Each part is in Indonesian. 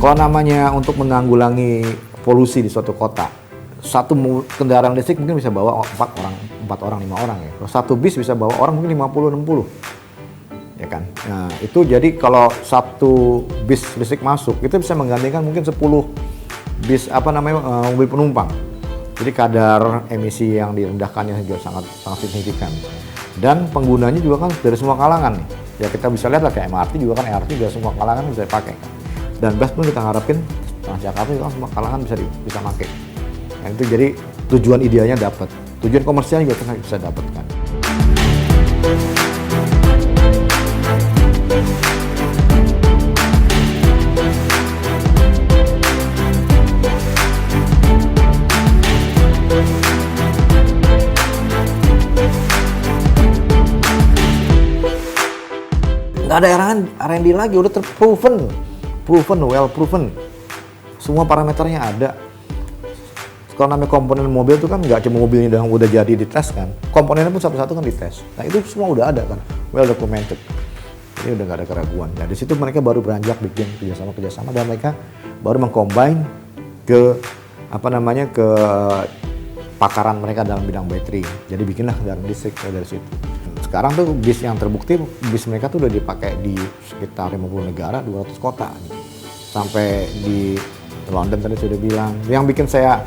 Kalau namanya untuk menanggulangi polusi di suatu kota, satu kendaraan listrik mungkin bisa bawa 4 orang, 5 orang ya. Kalau satu bis bisa bawa orang mungkin 50-60. Ya kan? Nah, itu jadi kalau satu bis listrik masuk, itu bisa menggantikan mungkin 10 bis mobil penumpang. Jadi kadar emisi yang direndahkannya juga sangat signifikan. Dan penggunanya juga kan dari semua kalangan nih. Ya kita bisa lihat lah kayak MRT juga kan, MRT juga semua kalangan bisa dipakai. Dan bus pun kita harapin Transjakarta juga semua kalangan bisa pakai. Nah, itu jadi tujuan idealnya dapat, tujuan komersialnya juga kita bisa dapatkan. Nggak ada R&D lagi, udah well proven. Semua parameternya ada. Kalau namanya komponen mobil itu kan nggak cuma mobilnya yang udah jadi dites kan, komponennya pun satu-satu kan dites. Nah itu semua udah ada kan, well documented. Ini udah nggak ada keraguan. Nah di situ mereka baru beranjak bikin kerjasama dan mereka baru mengcombine ke pakaran mereka dalam bidang baterai. Jadi bikinlah kendaraan listrik dari situ. Sekarang tuh bis yang terbukti, bis mereka tuh udah dipakai di sekitar 50 negara, 200 kota. Sampai di London tadi sudah bilang. Yang bikin saya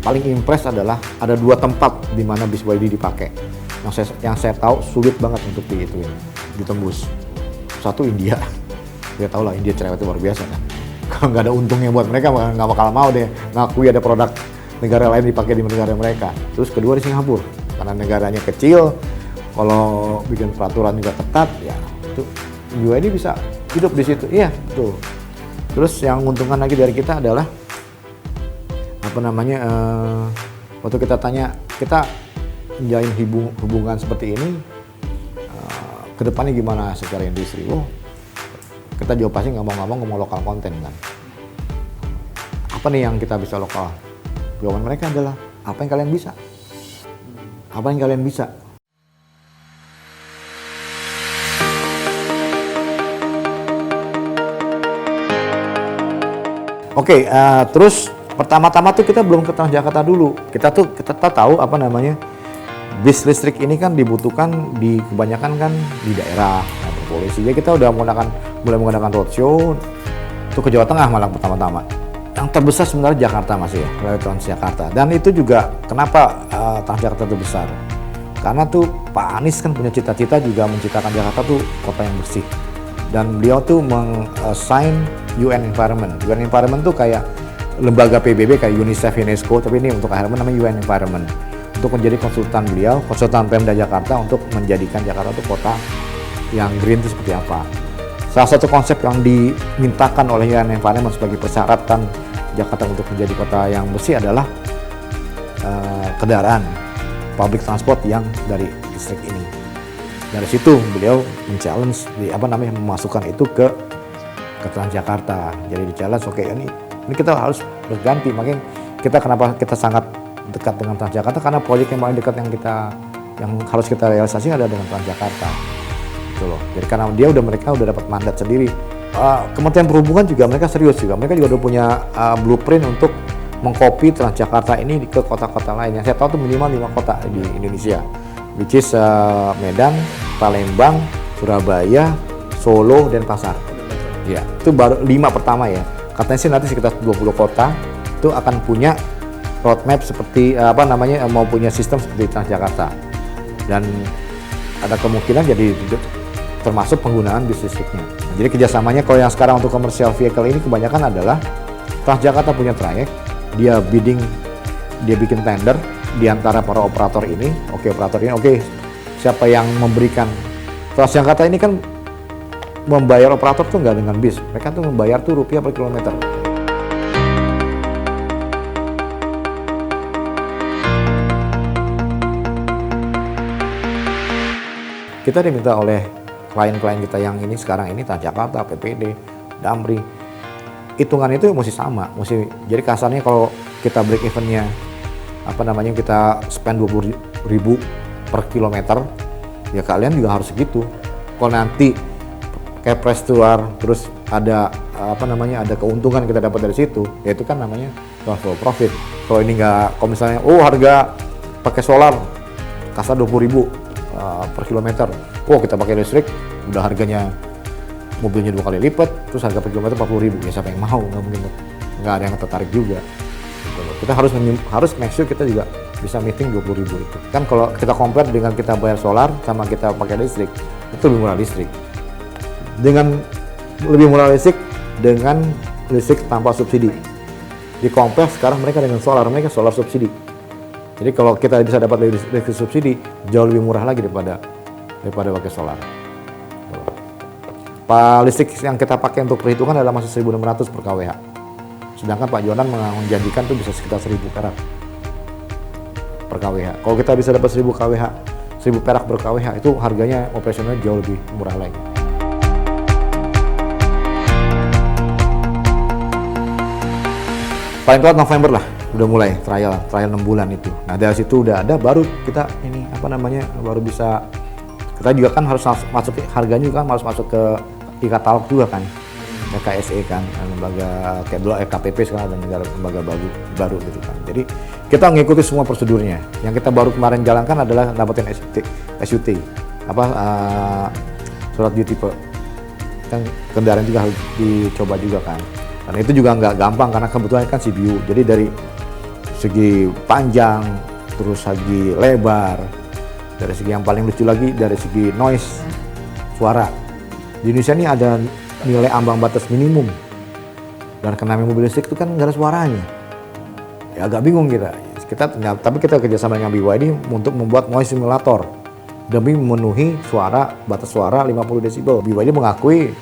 paling impress adalah ada 2 tempat di mana bis YD dipakai. Yang saya tahu sulit banget untuk ditembus. Satu India. Ya tau lah, India cerewetnya luar biasa kan. Kalau nggak ada untungnya buat mereka, nggak bakal mau deh ngakui ada produk negara lain dipakai di negara mereka. Terus kedua di Singapura. Karena negaranya kecil, kalau bikin peraturan juga ketat, ya itu BYD bisa hidup di situ. Iya, betul. Terus yang menguntungkan lagi dari kita adalah waktu kita tanya, kita menjalin hubungan seperti ini, kedepannya gimana secara industri? Kita jawab pasti ngomong lokal konten kan. Apa nih yang kita bisa lokal? Jawaban mereka adalah apa yang kalian bisa. Apa yang kalian bisa? Oke, terus pertama-tama tuh kita belum ke Transjakarta dulu. Kita tahu bis listrik ini kan dibutuhkan di kebanyakan kan di daerah metropolis. Jadi kita udah mulai menggunakan roadshow itu ke Jawa Tengah malah pertama-tama. Yang terbesar sebenarnya Jakarta masih ya, melalui Transjakarta. Dan itu juga kenapa Transjakarta itu besar? Karena tuh Pak Anies kan punya cita-cita juga menciptakan Jakarta tuh kota yang bersih. Dan beliau tuh meng-assign UN Environment. UN Environment tuh kayak lembaga PBB kayak UNICEF, UNESCO, tapi ini untuk akhirnya namanya UN Environment. Untuk menjadi konsultan Pemda Jakarta untuk menjadikan Jakarta tuh kota yang green itu seperti apa. Salah satu konsep yang dimintakan oleh UN Environment sebagai persyaratan Jakarta untuk menjadi kota yang bersih adalah kendaraan public transport yang dari listrik ini. Dari situ beliau men-challenge memasukkan itu ke Transjakarta. Jadi di-challenge, oke, ini kita harus berganti. Makanya kenapa kita sangat dekat dengan Transjakarta, karena proyek yang paling dekat yang harus kita realisasi adalah dengan Transjakarta. Gitu loh. Jadi karena mereka udah dapat mandat sendiri. Kementerian Perhubungan juga mereka serius juga. Mereka juga udah punya blueprint untuk mengcopy Transjakarta ini ke kota-kota lain. Yang saya tahu tuh minimal 5 kota di Indonesia, which is Medan, Palembang, Surabaya, Solo, dan Pasar. Ya, itu baru 5 pertama ya. Katanya sih nanti sekitar 20 kota itu akan punya roadmap seperti mau punya sistem seperti Transjakarta. Dan ada kemungkinan jadi termasuk penggunaan bis listriknya. Nah, jadi kerjasamanya kalau yang sekarang untuk commercial vehicle ini kebanyakan adalah Transjakarta punya trayek, dia bikin tender di antara para operator ini. Oke, siapa yang memberikan. Transjakarta ini kan membayar operator tuh nggak dengan bis, mereka tuh membayar tuh rupiah per kilometer. Kita diminta oleh klien-klien kita yang ini sekarang ini Transjakarta, PPD, Damri, hitungan itu mesti sama, jadi kasarnya kalau kita break evennya kita spend 20.000 per kilometer, ya kalian juga harus segitu. Kalau nanti kayak press keluar terus ada apa namanya, ada keuntungan kita dapat dari situ, yaitu kan namanya transfer profit. Kalau ini nggak, kalau misalnya harga pakai solar kasar 20.000 per kilometer, kita pakai listrik udah harganya mobilnya 2 kali lipat, terus harga per kilometer 40.000, ya siapa yang mau? Nggak mungkin, nggak ada yang tertarik juga. Kita harus make sure kita juga bisa meeting 20.000 itu. Kan kalau kita compare dengan kita bayar solar sama kita pakai listrik, itu lebih murah listrik. Lebih murah listrik dengan listrik tanpa subsidi. Di compare sekarang mereka dengan solar, mereka solar subsidi. Jadi kalau kita bisa dapat listrik subsidi, jauh lebih murah lagi daripada pakai solar. Listrik yang kita pakai untuk perhitungan adalah masih 1.600 per kWh. Sedangkan Pak Jonan menjanjikan itu bisa sekitar 1.000 perak per kWh. Kalau kita bisa dapat 1.000 perak per kWh, itu harganya operasionalnya jauh lebih murah lagi. Paling telat November lah, udah mulai trial 6 bulan itu. Nah dari situ udah ada, baru kita baru bisa, kita juga kan harus masuk, harganya juga harus masuk ke e-katalog juga kan, KSE kan, lembaga kayak dulu KPP sekarang ada lembaga baru gitu kan. Jadi kita mengikuti semua prosedurnya. Yang kita baru kemarin jalankan adalah dapetin SUT, surat duty kan, kendaraan juga harus dicoba juga kan. Dan itu juga nggak gampang karena kebetulan kan CBU. Jadi dari segi panjang, terus segi lebar, dari segi yang paling lucu lagi dari segi noise, suara. Di Indonesia ini ada nilai ambang batas minimum. Dan karena mobil listrik itu kan nggak ada suaranya. Ya agak bingung kita. Tapi kita kerjasama dengan BYD untuk membuat noise simulator demi memenuhi batas suara 50 desibel. BYD mengakui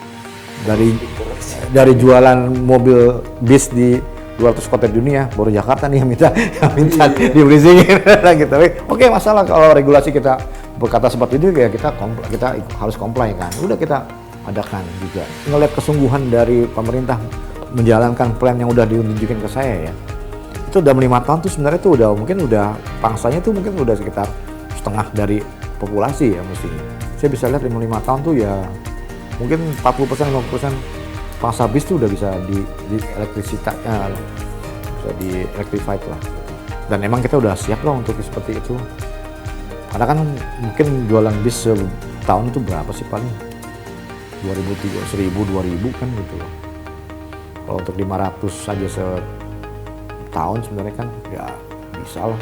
dari jualan mobil bis di 200 kota dunia, baru Jakarta nih yang minta diberisingin gitu. Oke, masalah kalau regulasi kita berkata seperti itu, ya kita harus comply kan. Udah kita adakan juga. Ngelihat kesungguhan dari pemerintah menjalankan plan yang udah ditunjukin ke saya ya. Itu udah 5 tahun tuh sebenarnya tuh udah pangsanya tuh mungkin udah sekitar setengah dari populasi ya mestinya. Saya bisa lihat 5 tahun tuh ya mungkin 40%, 50% pangsa bis itu udah bisa di electrified lah. Dan emang kita udah siap lah untuk seperti itu. Karena kan mungkin jualan bis setahun itu berapa sih paling? 1.000, 2.000 kan gitu loh. Kalau untuk 500 saja setahun sebenarnya kan ya bisa lah.